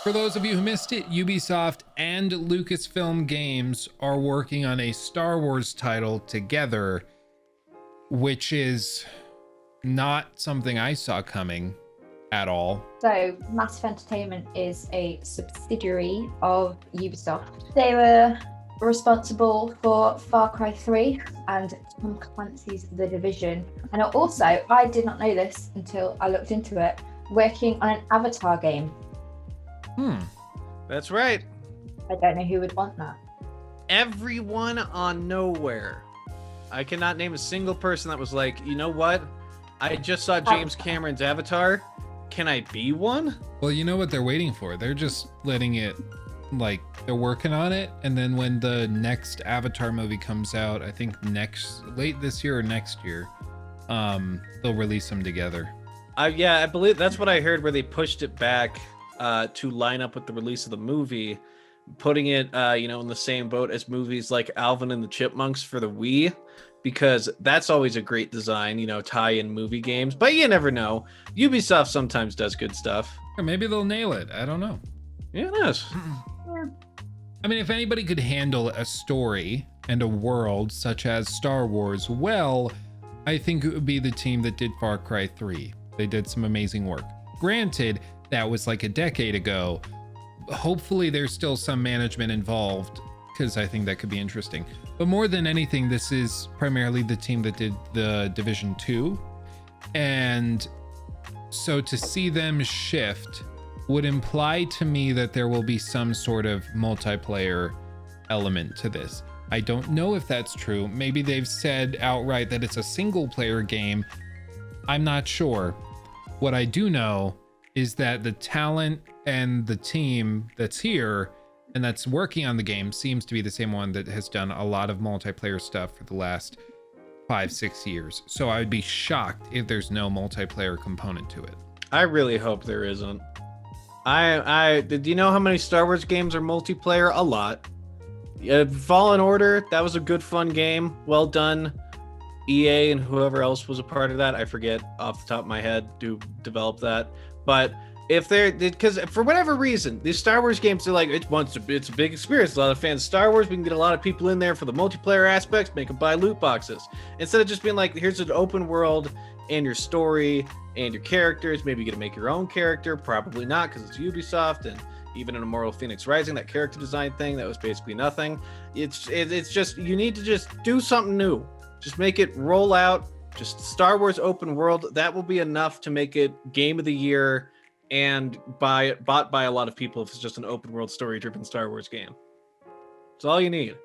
For those of you who missed it, Ubisoft and Lucasfilm Games are working on a Star Wars title together, which is not something I saw coming at all. So Massive Entertainment is a subsidiary of Ubisoft. They were responsible for Far Cry 3 and Tom Clancy's The Division. And also, I did not know this until I looked into it, working on an Avatar game. That's right. I don't know who would want that. Everyone on Nowhere. I cannot name a single person that was like, you know what? I just saw James Cameron's Avatar. Can I be one? Well, you know what they're waiting for? They're just letting it, like, they're working on it, and then when the next Avatar movie comes out, I think late this year or next year, they'll release them together. Yeah, I believe that's what I heard, where they pushed it back to line up with the release of the movie, putting it, in the same boat as movies like Alvin and the Chipmunks for the Wii, because that's always a great design, tie-in movie games. But you never know. Ubisoft sometimes does good stuff. Or maybe they'll nail it. I don't know. Yeah, it is. Yeah. I mean, if anybody could handle a story and a world such as Star Wars well, I think it would be the team that did Far Cry 3. They did some amazing work. Granted, that was like a decade ago. Hopefully there's still some management involved, because I think that could be interesting. But more than anything, this is primarily the team that did the Division 2. And so to see them shift would imply to me that there will be some sort of multiplayer element to this. I don't know if that's true. Maybe they've said outright that it's a single player game. I'm not sure. What I do know is that the talent and the team that's here and that's working on the game seems to be the same one that has done a lot of multiplayer stuff for the last 5-6 years. So I would be shocked if there's no multiplayer component to it. I really hope there isn't. Do you know how many Star Wars games are multiplayer? A lot. Fallen Order, that was a good fun game. Well done. EA and whoever else was a part of that, I forget off the top of my head, do develop that. But if because for whatever reason, these Star Wars games are like, it's a big experience. A lot of fans of Star Wars, we can get a lot of people in there for the multiplayer aspects, make them buy loot boxes. Instead of just being like, here's an open world and your story and your characters, maybe you get to make your own character, probably not because it's Ubisoft, and even in Immortal Phoenix Rising, that character design thing, that was basically nothing. It's just, you need to just do something new. Just make it roll out, just Star Wars open world. That will be enough to make it game of the year and bought by a lot of people if it's just an open world story driven Star Wars game. It's all you need.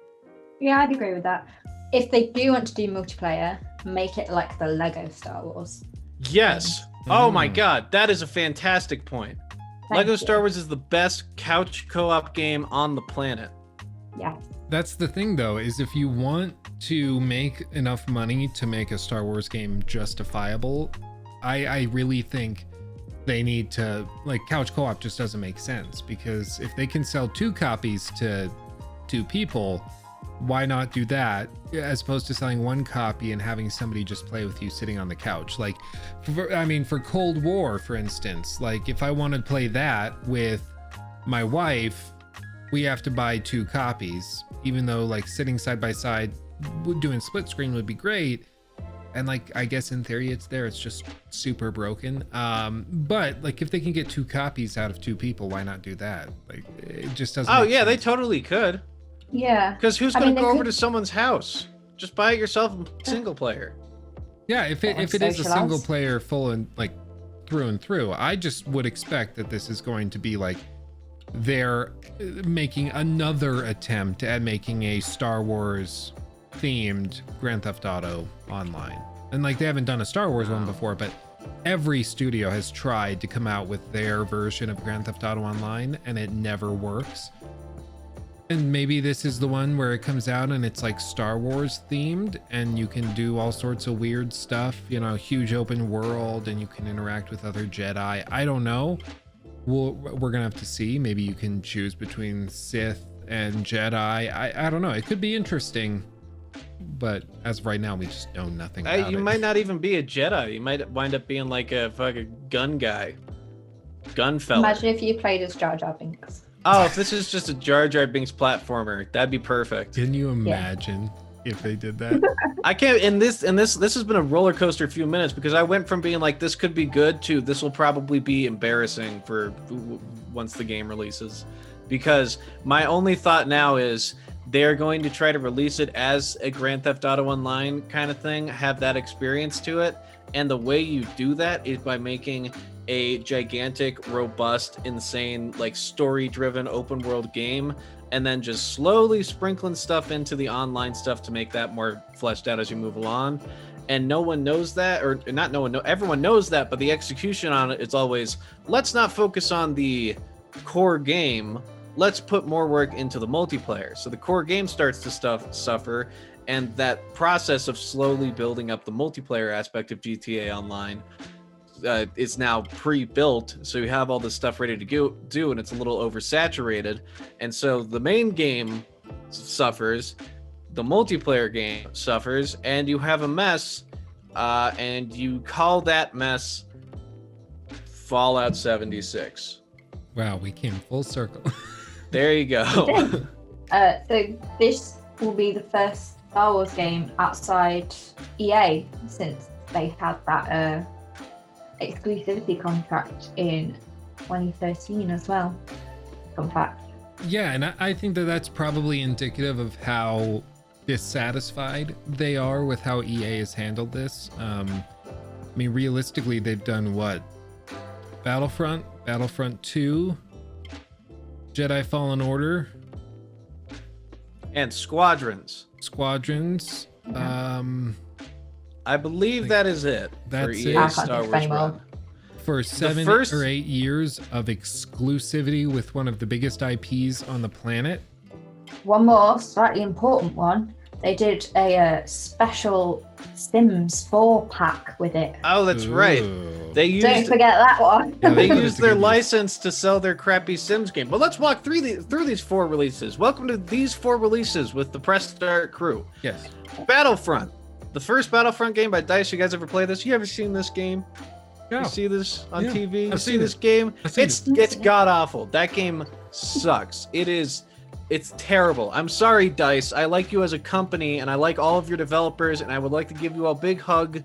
Yeah, I'd agree with that. If they do want to do multiplayer, make it like the Lego Star Wars. Yes. Oh my God, that is a fantastic point. Lego Star Wars is the best couch co-op game on the planet. Yeah. That's the thing, though, is if you want to make enough money to make a Star Wars game justifiable, I really think they need to, like, couch co-op just doesn't make sense, because if they can sell 2 copies to 2 people, why not do that as opposed to selling 1 copy and having somebody just play with you sitting on the couch? Like, for Cold War, for instance, like if I want to play that with my wife, we have to buy 2 copies, even though like sitting side by side doing split screen would be great. And like, I guess in theory it's there, it's just super broken. But like if they can get 2 copies out of 2 people, why not do that? Like, it just doesn't. Oh yeah, they totally could. Yeah. Because who's going to go over to someone's house? Just buy it yourself in single player. Yeah, if it is a single player full and like through and through, I just would expect that this is going to be like they're making another attempt at making a Star Wars themed Grand Theft Auto online. And like they haven't done a Star Wars one before, but every studio has tried to come out with their version of Grand Theft Auto Online and it never works. And maybe this is the one where it comes out and it's like Star Wars themed and you can do all sorts of weird stuff, huge open world, and you can interact with other Jedi. I don't know. We're gonna have to see. Maybe you can choose between Sith and Jedi. I don't know. It could be interesting, but as of right now, we just know nothing about it. You might not even be a Jedi. You might wind up being like a fucking gun guy. Gunfeller. Imagine if you played as Jar Jar Binks. Oh, if this is just a Jar Jar Binks platformer, that'd be perfect. Can you imagine if they did that? I can't. And this has been a roller coaster few minutes, because I went from being like this could be good to this will probably be embarrassing for once the game releases, because my only thought now is they're going to try to release it as a Grand Theft Auto Online kind of thing, have that experience to it, and the way you do that is by making a gigantic, robust, insane, like story-driven open world game, and then just slowly sprinkling stuff into the online stuff to make that more fleshed out as you move along. And no one knows that, or not no one, everyone knows that, but the execution on it is always, let's not focus on the core game, let's put more work into the multiplayer. So the core game starts to suffer, and that process of slowly building up the multiplayer aspect of GTA Online is now pre-built, so you have all this stuff ready to do, and it's a little oversaturated. And so the main game suffers, the multiplayer game suffers, and you have a mess, and you call that mess Fallout 76. Wow, we came full circle. There you go. So this will be the first Star Wars game outside EA since they had that exclusivity contract in 2013 as well. Fun fact. Yeah, and I think that that's probably indicative of how dissatisfied they are with how EA has handled this. I mean, realistically, they've done what? Battlefront 2, Jedi Fallen Order, And Squadrons. I believe that is it for That's EA it. Star Wars run. For 7 or 8 years of exclusivity with one of the biggest IPs on the planet. One more slightly important one. They did a special Sims 4 pack with it. Oh, that's right. Ooh. They Don't used forget that one. Yeah, they That's used a their good use. license to sell their crappy Sims game. But let's walk through these 4 releases. Welcome to these 4 releases with the Press Start crew. Yes. Battlefront. The first Battlefront game by DICE. You guys ever play this? You ever seen this game? No. You see this on Yeah, TV? You I've see seen this it. game? I've seen It's god awful. That game sucks. It's terrible. I'm sorry, DICE. I like you as a company, and I like all of your developers, and I would like to give you a big hug.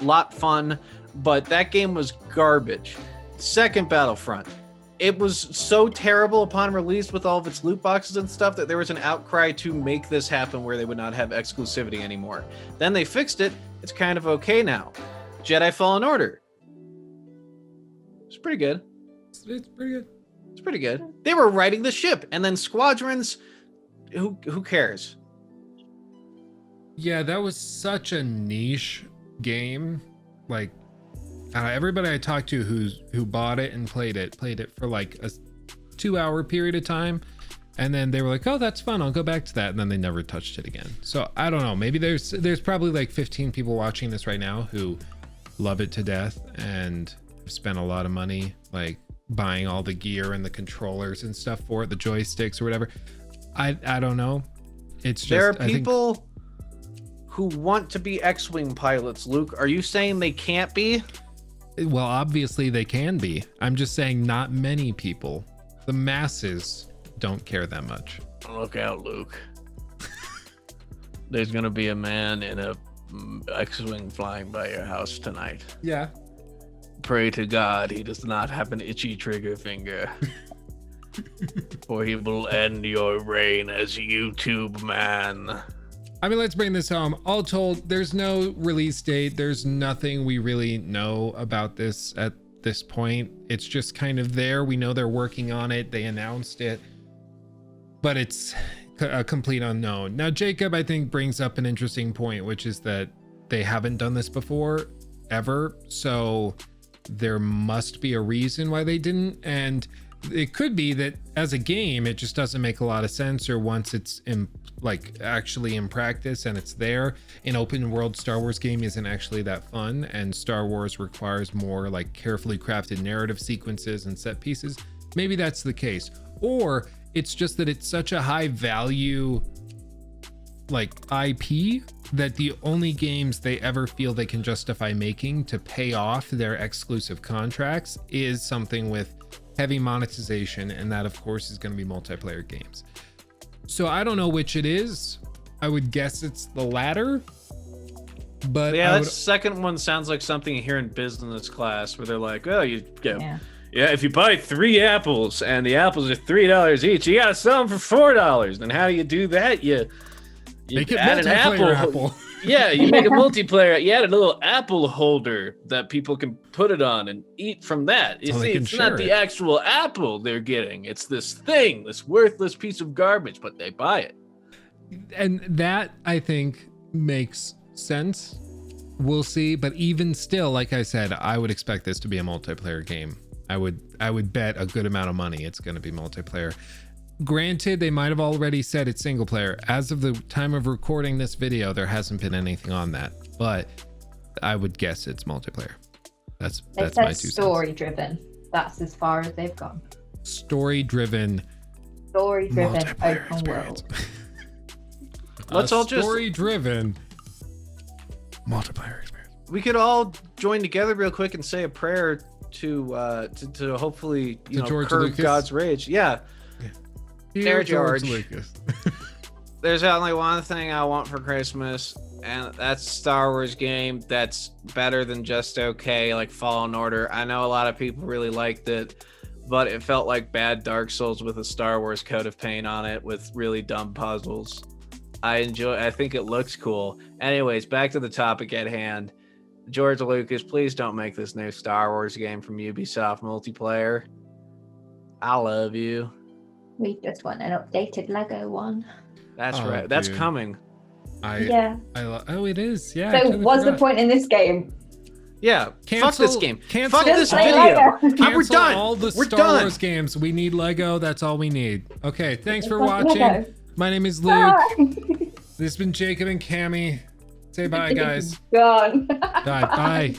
Lot fun, but that game was garbage. Second Battlefront. It was so terrible upon release with all of its loot boxes and stuff that there was an outcry to make this happen where they would not have exclusivity anymore. Then they fixed it. It's kind of okay now. Jedi Fallen Order. It's pretty good. It's pretty good. It's pretty good. They were riding the ship, and then Squadrons. Who cares? Yeah, that was such a niche game. Like, everybody I talked to who bought it and played it for like a 2-hour period of time, and then they were like, "Oh, that's fun. I'll go back to that," and then they never touched it again. So I don't know. Maybe there's probably like 15 people watching this right now who love it to death and have spent a lot of money like buying all the gear and the controllers and stuff for it, the joysticks or whatever. I don't know. It's just There are people who want to be X-Wing pilots, Luke. Are you saying they can't be? Well, obviously they can be. I'm just saying not many people. The masses don't care that much. Look out, Luke. There's gonna be a man in a X-Wing flying by your house tonight. Yeah. Pray to God he does not have an itchy trigger finger. Or he will end your reign as YouTube man. I mean, let's bring this home. All told, there's no release date. There's nothing we really know about this at this point. It's just kind of there. We know they're working on it. They announced it, but it's a complete unknown. Now, Jacob, I think, brings up an interesting point, which is that they haven't done this before, ever. So there must be a reason why they didn't. And it could be that as a game, it just doesn't make a lot of sense, or once it's actually in practice and it's there. An open world Star Wars game isn't actually that fun, and Star Wars requires more like carefully crafted narrative sequences and set pieces. Maybe that's the case. Or it's just that it's such a high value like IP that the only games they ever feel they can justify making to pay off their exclusive contracts is something with heavy monetization, and that of course is going to be multiplayer games. So I don't know which it is. I would guess it's the latter. But yeah, that second one sounds like something you hear in business class where they're like, oh, you go. Yeah, if you buy 3 apples and the apples are $3 each, you gotta sell them for $4. Then how do you do that? You make it add an apple. Yeah, you make a multiplayer. You add a little apple holder that people can put it on and eat from that. You see, it's not the actual apple they're getting. It's this thing, this worthless piece of garbage, but they buy it. And that, I think, makes sense. We'll see. But even still, like I said, I would expect this to be a multiplayer game. I would bet a good amount of money it's going to be multiplayer. Granted, they might have already said it's single player. As of the time of recording this video, there hasn't been anything on that, but I would guess it's multiplayer. That's my 2 cents. Story driven. That's as far as they've gone. Story driven open world. Let's all just story driven multiplayer experience. We could all join together real quick and say a prayer to hopefully curb Lucas? God's rage. Yeah. Dear George Lucas. There's only one thing I want for Christmas, and that's a Star Wars game that's better than just okay, like Fallen Order. I know a lot of people really liked it, but it felt like bad Dark Souls with a Star Wars coat of paint on it with really dumb puzzles. I think it looks cool. Anyways, back to the topic at hand. George Lucas, please don't make this new Star Wars game from Ubisoft multiplayer. I love you. We just want an updated Lego one. That's right. That's dude. Coming. It is. Yeah. So what's the point in this game? Yeah. Fuck this game. Cancel Fuck this video. We're done. All the We're Star done. Wars games. We need Lego. That's all we need. Okay. Thanks for Lego. watching. My name is Luke. This has been Jacob and Cammy. Say bye, guys. Gone. Bye.